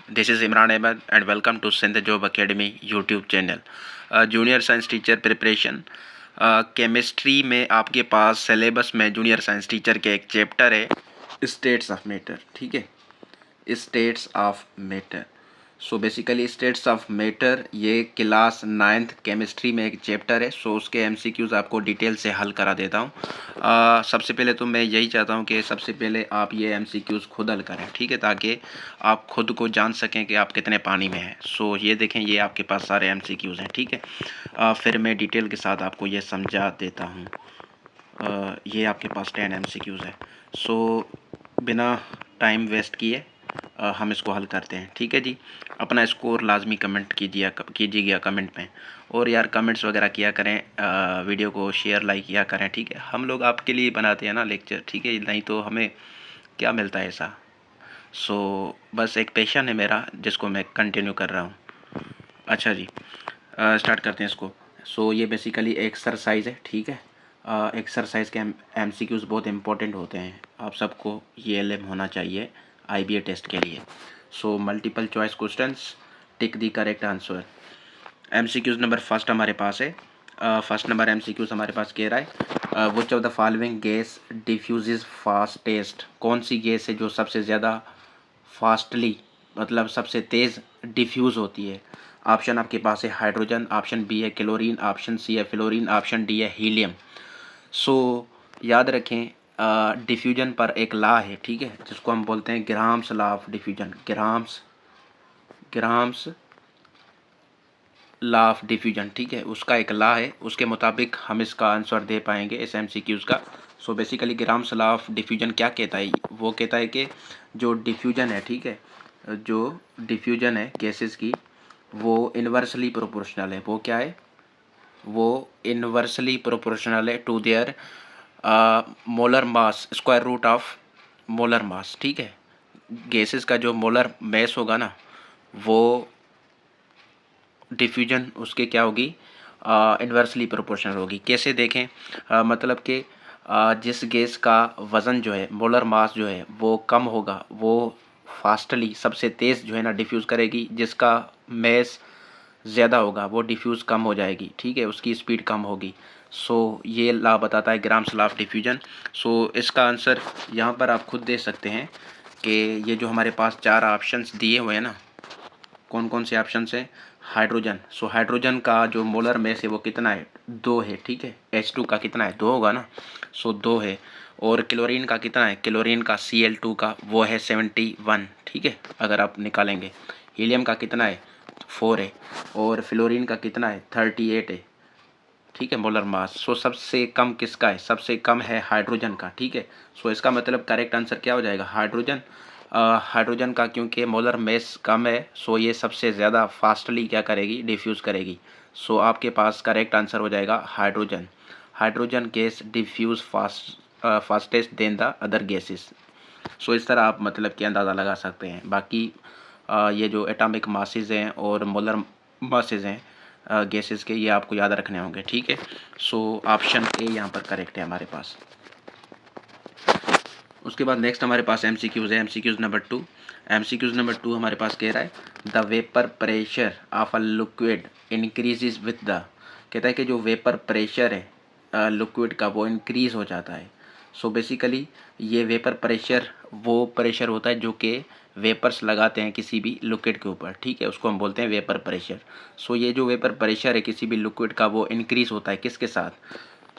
This is Imran Ahmed and welcome to Sindh Job Academy YouTube channel. Junior science teacher preparation chemistry में आपके पास syllabus में junior science teacher के एक chapter है states of matter. ठीक है, states of matter. So basically states of matter ये class 9th chemistry में एक चैप्टर है। सो उसके एमसीक्यूज आपको डिटेल से हल करा देता हूँ। सबसे पहले तो मैं यही चाहता हूँ कि सबसे पहले आप ये एमसीक्यूज खुद हल करें, ठीक है, ताकि आप खुद को जान सकें कि आप कितने पानी में हैं। सो ये देखें, ये आपके पास सारे एमसीक्यूज हैं, ठीक है। फिर मैं डिटेल के साथ आपको ये समझा देता हूँ। ये आपके पास 10 एमसीक्यूज है। सो बिना टाइम वेस्ट किए हम इसको हल करते हैं, ठीक है जी। अपना स्कोर लाजमी कमेंट कीजिएगा कमेंट में, और यार कमेंट्स वगैरह किया करें, वीडियो को शेयर लाइक किया करें, ठीक है। हम लोग आपके लिए बनाते हैं ना लेक्चर, ठीक है, नहीं तो हमें क्या मिलता है ऐसा। सो बस एक पैशन है मेरा जिसको मैं कंटिन्यू कर रहा हूँ। अच्छा जी, स्टार्ट करते हैं इसको। सो ये बेसिकली एक्सरसाइज है, ठीक है। एक्सरसाइज के एमसीक्यूज बहुत इंपॉर्टेंट होते हैं, आप सबको ये एलएम होना चाहिए आईबीए टेस्ट के लिए। So multiple choice questions, tick the correct answer. MCQs number first हमारे पास है। फर्स्ट नंबर एमसीक्यूज हमारे पास कह रहा है which of the following gas diffuses fastest. कौन सी गैस है जो सबसे ज़्यादा फास्टली, मतलब सबसे तेज़ डिफ्यूज़ होती है। ऑप्शन आपके पास है हाइड्रोजन, ऑप्शन बी है क्लोरीन, ऑप्शन सी है फ्लोरीन, ऑप्शन डी है हीलियम। सो याद रखें, डिफ्यूजन पर एक लॉ है, ठीक है, जिसको हम बोलते हैं grams law of diffusion. Grams law of diffusion, ठीक है, उसका एक लॉ है, उसके मुताबिक हम इसका आंसर दे पाएंगे इस एमसीक्यूज़ का। So basically grams law of diffusion क्या कहता है, वो कहता है कि जो डिफ्यूजन है, ठीक है, जो डिफ्यूजन है गैसेस की, वो इन्वर्सली प्रोपोर्शनल है। वो क्या है, वो इन्वर्सली प्रोपोर्शनल है to their molar mass square root of molar mass, ठीक है। गैसेस का जो मोलर मास होगा ना, वो डिफ्यूजन उसके क्या होगी, इन्वर्सली प्रोपोर्शनल होगी। कैसे देखें, मतलब कि जिस गैस का वज़न जो है, मोलर मास जो है, वो कम होगा, वो फास्टली सबसे तेज़ जो है ना डिफ्यूज़ करेगी। जिसका मास ज़्यादा होगा वो डिफ्यूज़ कम हो जाएगी, ठीक है, उसकी स्पीड कम होगी। सो ये लॉ बताता है ग्राम्स लॉ ऑफ डिफ्यूजन। सो इसका आंसर यहाँ पर आप खुद दे सकते हैं कि ये जो हमारे पास 4 ऑप्शंस दिए हुए हैं ना, कौन कौन से ऑप्शन हैं। हाइड्रोजन, सो हाइड्रोजन का जो मोलर मास है वो कितना है, 2 है, ठीक है। H2 का कितना है, 2 होगा ना, सो 2 है। और क्लोरीन का कितना है, क्लोरीन का Cl2 का वो है 71, ठीक है, अगर आप निकालेंगे। हीलियम का कितना है, 4 है। और फ्लोरीन का कितना है, 38 है, ठीक है, मोलर मास। सो सबसे कम किसका है, सबसे कम है हाइड्रोजन का, ठीक है। सो इसका मतलब करेक्ट आंसर क्या हो जाएगा, हाइड्रोजन। हाइड्रोजन का क्योंकि मोलर मास कम है, सो ये सबसे ज़्यादा फास्टली क्या करेगी, डिफ्यूज़ करेगी। सो आपके पास करेक्ट आंसर हो जाएगा hydrogen. Hydrogen gas diffuse fastest then the other gases. So इस तरह आप मतलब कि अंदाज़ा लगा सकते हैं। बाकी ये जो एटॉमिक मासेस हैं और मोलर मासेस हैं गैसेस के, ये आपको याद रखने होंगे, ठीक है। सो ऑप्शन ए यहाँ पर करेक्ट है हमारे पास। उसके बाद नेक्स्ट हमारे पास एमसीक्यूज़ है। MCQs number 2। एमसीक्यूज़ नंबर 2 हमारे पास कह रहा है the vapour pressure of a liquid increases with the. कहता है कि जो वेपर प्रेशर है लिक्विड का, वो इंक्रीज़ हो जाता है। सो बेसिकली ये वेपर प्रेशर वो प्रेशर होता है जो कि वेपर्स लगाते हैं किसी भी लिक्विड के ऊपर, ठीक है, उसको हम बोलते हैं वेपर प्रेशर। सो ये जो वेपर प्रेशर है किसी भी लिक्विड का, वो इंक्रीज़ होता है किसके साथ।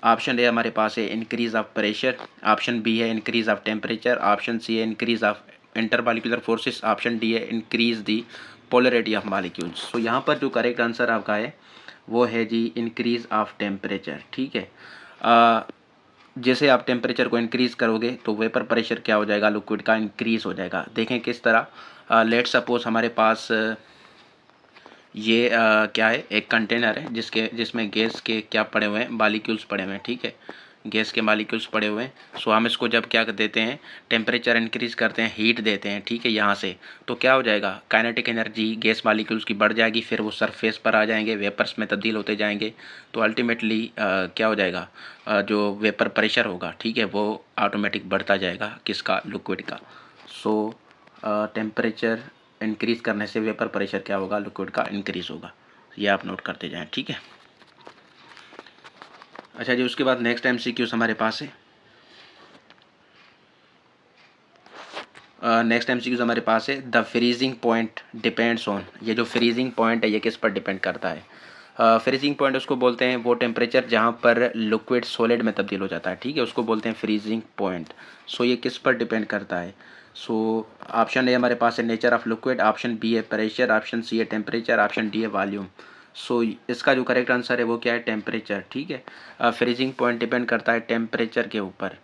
ऑप्शन ए हमारे पास है increase of pressure, option B है increase of temperature, option C है increase of intermolecular forces, option D है increase the polarity of molecules. So यहाँ पर जो करेक्ट आंसर आपका है वो है जी इंक्रीज ऑफ टेम्परेचर, ठीक है। जैसे आप टेम्परेचर को इंक्रीज़ करोगे तो वेपर प्रेशर क्या हो जाएगा, लिक्विड का इंक्रीज़ हो जाएगा। देखें किस तरह। लेट सपोज हमारे पास ये क्या है, एक कंटेनर है जिसमें गैस के क्या पड़े हुए हैं, मॉलिक्यूल्स पड़े हुए हैं, ठीक है, गैस के मॉलिक्यूल्स पड़े हुए हैं। सो हम इसको जब क्या कर देते हैं, टेम्परेचर इंक्रीज़ करते हैं, हीट देते हैं, ठीक है, यहाँ से, तो क्या हो जाएगा, काइनेटिक एनर्जी गैस मॉलिक्यूल्स की बढ़ जाएगी, फिर वो सरफेस पर आ जाएंगे, वेपर्स में तब्दील होते जाएंगे। तो अल्टीमेटली क्या हो जाएगा, जो वेपर प्रेशर होगा, ठीक है, वो ऑटोमेटिक बढ़ता जाएगा किसका, लिक्विड का। सो टेम्परेचर इंक्रीज़ करने से वेपर प्रेशर क्या होगा, लिक्विड का इंक्रीज़ होगा। ये आप नोट करते जाएँ, ठीक है। अच्छा जी, उसके बाद नेक्स्ट MCQs हमारे पास है। नेक्स्ट MCQs हमारे पास है, the freezing point depends on. ये जो फ्रीजिंग पॉइंट है ये किस पर डिपेंड करता है? फ्रीजिंग पॉइंट उसको बोलते हैं वो टेम्परेचर जहाँ पर लिक्विड सॉलिड में तब्दील हो जाता है, ठीक है, उसको बोलते हैं फ्रीजिंग पॉइंट। सो ये किस पर डिपेंड करता है? सो ऑप्शन ए हमारे पास है nature of liquid, option B है प्रेशर, ऑप्शन सी है टेम्परेचर, ऑप्शन डी है वॉल्यूम। सो इसका जो करेक्ट आंसर है वो क्या है? टेम्परेचर, ठीक है। फ्रीजिंग पॉइंट डिपेंड करता है टेम्परेचर के ऊपर।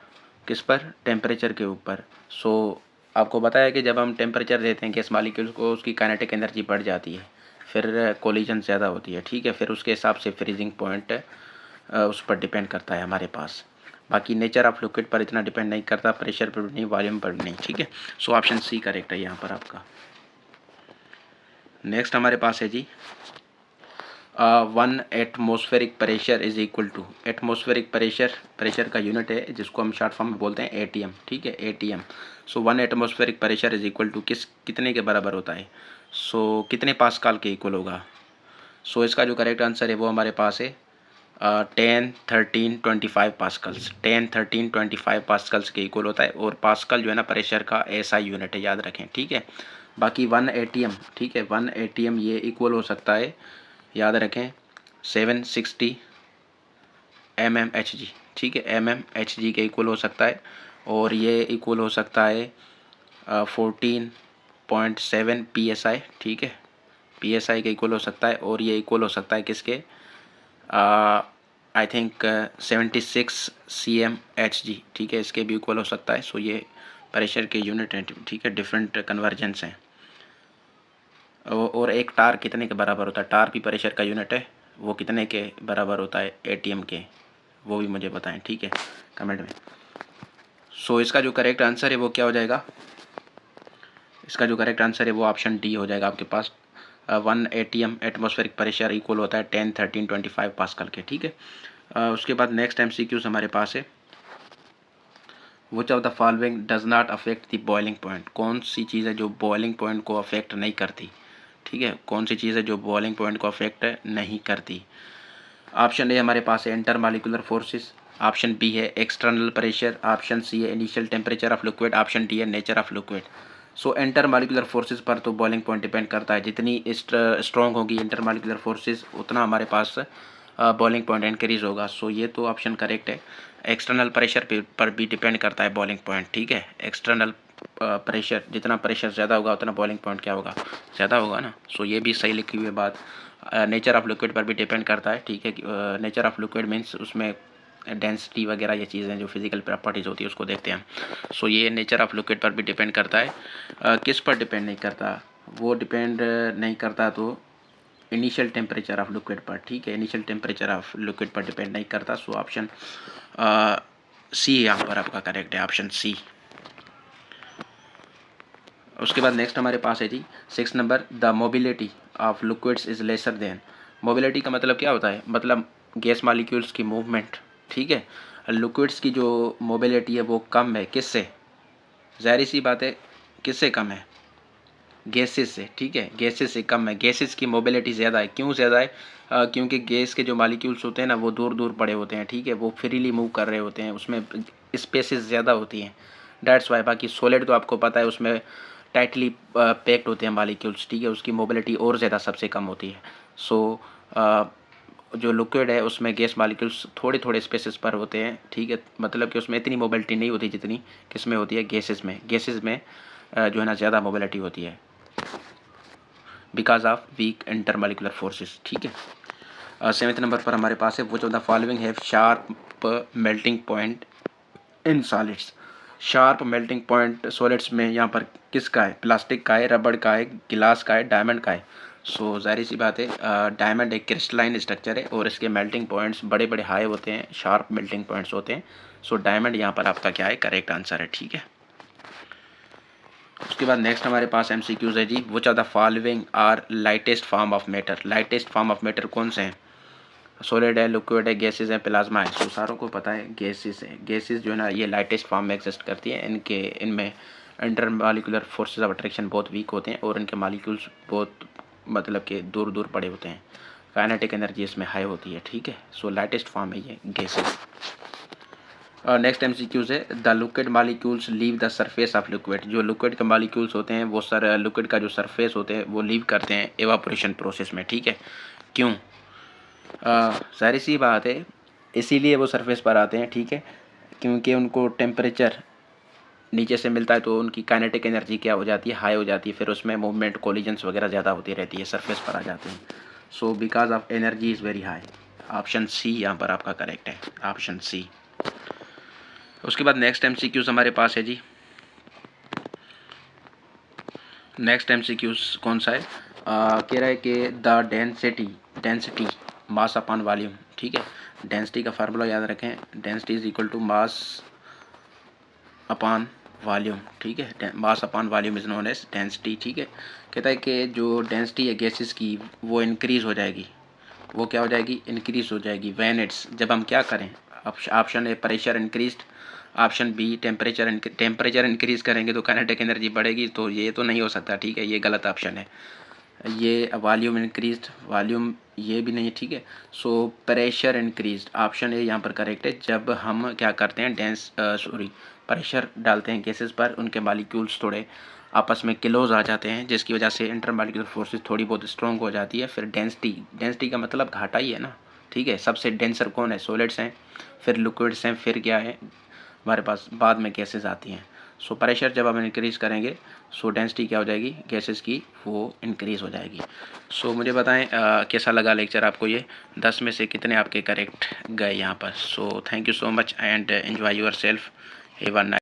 किस पर? टेम्परेचर के ऊपर। सो आपको बताया कि जब हम टेम्परेचर देते हैं गैस मॉलिक्यूल्स को, उसकी काइनेटिक एनर्जी बढ़ जाती है, फिर कोलिजन ज़्यादा होती है, ठीक है, फिर उसके हिसाब से फ्रीजिंग पॉइंट उस पर डिपेंड करता है हमारे पास। बाकी नेचर ऑफ लिक्विड पर इतना डिपेंड नहीं करता, प्रेशर पर भी नहीं, वॉल्यूम पर भी नहीं, ठीक है। सो ऑप्शन सी करेक्ट है यहाँ पर आपका। नेक्स्ट हमारे पास है जी, 1 atmospheric pressure is equal to. Atmospheric pressure का यूनिट है जिसको हम शॉर्ट फॉर्म में बोलते हैं ATM, ठीक है, ATM। So 1 atmospheric pressure is equal to कितने के बराबर होता है? सो कितने पास्कल के इक्वल होगा? सो इसका जो करेक्ट आंसर है वो हमारे पास है 10, 13, 25 पास्कल्स। 10, 13, 25 पास्कल्स के इक्वल होता है। और पास्कल जो है ना प्रेशर का SI यूनिट है, याद रखें, ठीक है। बाकी 1 ATM, ठीक है, 1 ATM ये इक्वल हो सकता है, याद रखें, 760 mmHg, ठीक है, mmHg के इक्वल हो सकता है। और ये इक्वल हो सकता है 14.7 PSI, ठीक है, PSI के इक्वल हो सकता है। और ये इक्वल हो सकता है किसके? आई थिंक 76 cmHg, ठीक है, इसके भी इक्वल हो सकता है। सो ये प्रेशर के यूनिट हैं, ठीक है, डिफरेंट कन्वर्जेंस हैं। और एक टार कितने के बराबर होता है? टार भी प्रेशर का यूनिट है, वो कितने के बराबर होता है ATM के? वो भी मुझे बताएं, ठीक है, कमेंट में। सो इसका जो करेक्ट आंसर है वो क्या हो जाएगा? इसका जो करेक्ट आंसर है वो ऑप्शन डी हो जाएगा आपके पास। 1 ATM एटमॉस्फेरिक प्रेशर इक्वल होता है 10, 13, 25 पास्कल के, ठीक है। उसके बाद नेक्स्ट MCQs हमारे पास है, which of the following does not affect the boiling point. कौन सी चीज़ है जो बॉइलिंग पॉइंट को अफेक्ट नहीं करती, ठीक है, कौन सी चीज़ है जो बॉइलिंग पॉइंट को अफेक्ट नहीं करती? ऑप्शन ए हमारे पास है इंटरमॉलिक्यूलर फोर्सेस, ऑप्शन बी है एक्सटर्नल प्रेशर, ऑप्शन सी है initial temperature of liquid, option D है nature of liquid. So intermolecular forces पर तो बॉइलिंग पॉइंट डिपेंड करता है, जितनी स्ट्रॉन्ग होगी इंटरमॉलिक्यूलर फोर्सेस उतना हमारे पास बॉइलिंग पॉइंट इंक्रीज होगा। सो ये तो ऑप्शन करेक्ट है। एक्सटर्नल प्रेशर पर भी डिपेंड करता है बॉइलिंग पॉइंट, ठीक है, एक्सटर्नल प्रेशर, जितना प्रेशर ज़्यादा होगा उतना बॉइलिंग पॉइंट क्या होगा? ज़्यादा होगा ना। सो ये भी सही लिखी हुई बात। नेचर ऑफ लिक्विड पर भी डिपेंड करता है, ठीक है। नेचर ऑफ लिक्विड मीन्स उसमें डेंसिटी वगैरह ये चीज़ें जो फिजिकल प्रॉपर्टीज़ होती है उसको देखते हैं हम। सो ये नेचर ऑफ लिक्विड पर भी डिपेंड करता है। किस पर डिपेंड नहीं करता? वो डिपेंड नहीं करता तो इनिशियल टेम्परेचर ऑफ लिक्विड पर, ठीक है, इनिशियल टेम्परेचर ऑफ लिक्विड पर डिपेंड नहीं करता। सो ऑप्शन सी यहाँ पर आपका करेक्ट है, ऑप्शन सी। उसके बाद नेक्स्ट हमारे पास है जी 6 number, the mobility of liquids is lesser than. Mobility का मतलब क्या होता है? मतलब गैस मॉलिक्यूल्स की मूवमेंट, ठीक है। लिक्विड्स की जो मोबिलिटी है वो कम है, किससे? ज़ाहिर सी बात है, किससे कम है? गैसेस से, ठीक है, गैसेस से कम है। गैसेस की मोबिलिटी ज़्यादा है। क्यों ज़्यादा है? क्योंकि गैस के जो मॉलिक्यूल्स होते हैं ना वो दूर दूर पड़े होते हैं, ठीक है, वो फ्रीली मूव कर रहे होते हैं, उसमें स्पेसेस ज़्यादा होती हैं, डैट्स वाई। बाकी सॉलिड तो आपको पता है उसमें टाइटली पैक्ड होते हैं मॉलिक्यूल्स, ठीक है, उसकी मोबिलिटी और ज़्यादा सबसे कम होती है। सो जो लिक्विड है उसमें गैस मॉलिक्यूल्स थोड़े थोड़े स्पेसेस पर होते हैं, ठीक है, मतलब कि उसमें इतनी मोबिलिटी नहीं होती जितनी किस में होती है? गैसेस में। गैसेस में जो है ना ज़्यादा मोबिलिटी होती है because of weak intermolecular forces, ठीक है। 7th नंबर पर हमारे पास है, which of the following have sharp melting point in solids. Sharp melting point solids में यहाँ पर किसका है? प्लास्टिक का है, रबड़ का है, गिलास का है, डायमंड का है? सो जाहिर सी बात है, डायमंड एक क्रिस्टलाइन स्ट्रक्चर है और इसके मेल्टिंग पॉइंट्स बड़े बड़े हाई होते हैं, शार्प मेल्टिंग पॉइंट्स होते हैं। सो डायमंड यहाँ पर आपका क्या है? करेक्ट आंसर है, ठीक है। उसके बाद नेक्स्ट हमारे पास MCQs है जी, which of the following are lightest form of matter. Lightest form of matter कौन से हैं? सॉलिड है, लिक्विड है, गैसेस है, प्लाज्मा है? सो सारों को पता है गैसेस है। गैसेस जो है ना ये लाइटेस्ट फॉर्म में एग्जिस्ट करती है, इनमें inter molecular forces of attraction बहुत वीक होते हैं और इनके मालिक्यूल्स बहुत मतलब कि दूर दूर पड़े होते हैं। काइनेटिक एनर्जी इसमें हाई होती है, ठीक है। सो लाइटेस्ट फॉर्म है ये गैसेस। नेक्स्ट एमसीक्यूज है, the liquid molecules leave the surface of liquid. जो लिक्विड के मालिक्यूल्स होते हैं वो लिक्विड का जो सरफेस होते हैं वो लीव करते हैं एवापोरेशन प्रोसेस में, ठीक है। क्यों? सारी सी बात है, इसीलिए वो सरफेस पर आते हैं, ठीक है, क्योंकि उनको टेम्परेचर नीचे से मिलता है तो उनकी काइनेटिक एनर्जी क्या हो जाती है, हाई हो जाती है, फिर उसमें मूवमेंट कोलिजन्स वगैरह ज़्यादा होती रहती है, सरफेस पर आ जाते हैं। So because of energy is very high. Option C यहाँ पर आपका करेक्ट है, ऑप्शन सी। उसके बाद नेक्स्ट एमसीक्यूज हमारे पास है जी। नेक्स्ट एमसीक्यूज कौन सा है? कह रहा है कि the density mass upon volume, ठीक है। डेंसिटी का फार्मूला याद रखें, density is equal to mass upon volume, ठीक है। Mass upon volume is known as density, ठीक है। कहता है कि जो डेंसिटी है गैसेस की वो इंक्रीज़ हो जाएगी, वो क्या हो जाएगी, इंक्रीज़ हो जाएगी व्हेन इट्स, जब हम क्या करें। Option A pressure increased, option B temperature increase करेंगे तो काइनेटिक एनर्जी बढ़ेगी, तो ये तो नहीं हो सकता, ठीक है, ये गलत ऑप्शन है। ये वॉल्यूम इंक्रीज्ड, वॉल्यूम ये भी नहीं है, ठीक है। So pressure increased, option A यहाँ पर करेक्ट है। जब हम क्या करते हैं प्रेशर डालते हैं गैसेस पर, उनके मॉलिक्यूल्स थोड़े आपस में क्लोज आ जाते हैं, जिसकी वजह से इंटरमॉलिक्यूलर फोर्सेस थोड़ी बहुत स्ट्रॉन्ग हो जाती है। फिर डेंसिटी का मतलब घाटा ही है ना, ठीक है। सबसे डेंसर कौन है? सॉलिड्स हैं, फिर लिक्विड्स हैं, फिर क्या है हमारे पास, बाद में गैसेस आती हैं। सो प्रेशर जब हम इंक्रीज़ करेंगे सो डेंसिटी क्या हो जाएगी गैसेस की, वो इंक्रीज़ हो जाएगी। सो मुझे बताएं कैसा लगा लेक्चर आपको ये, 10 में से कितने आपके करेक्ट गए यहाँ पर। So thank you so much and enjoy your self, have a nice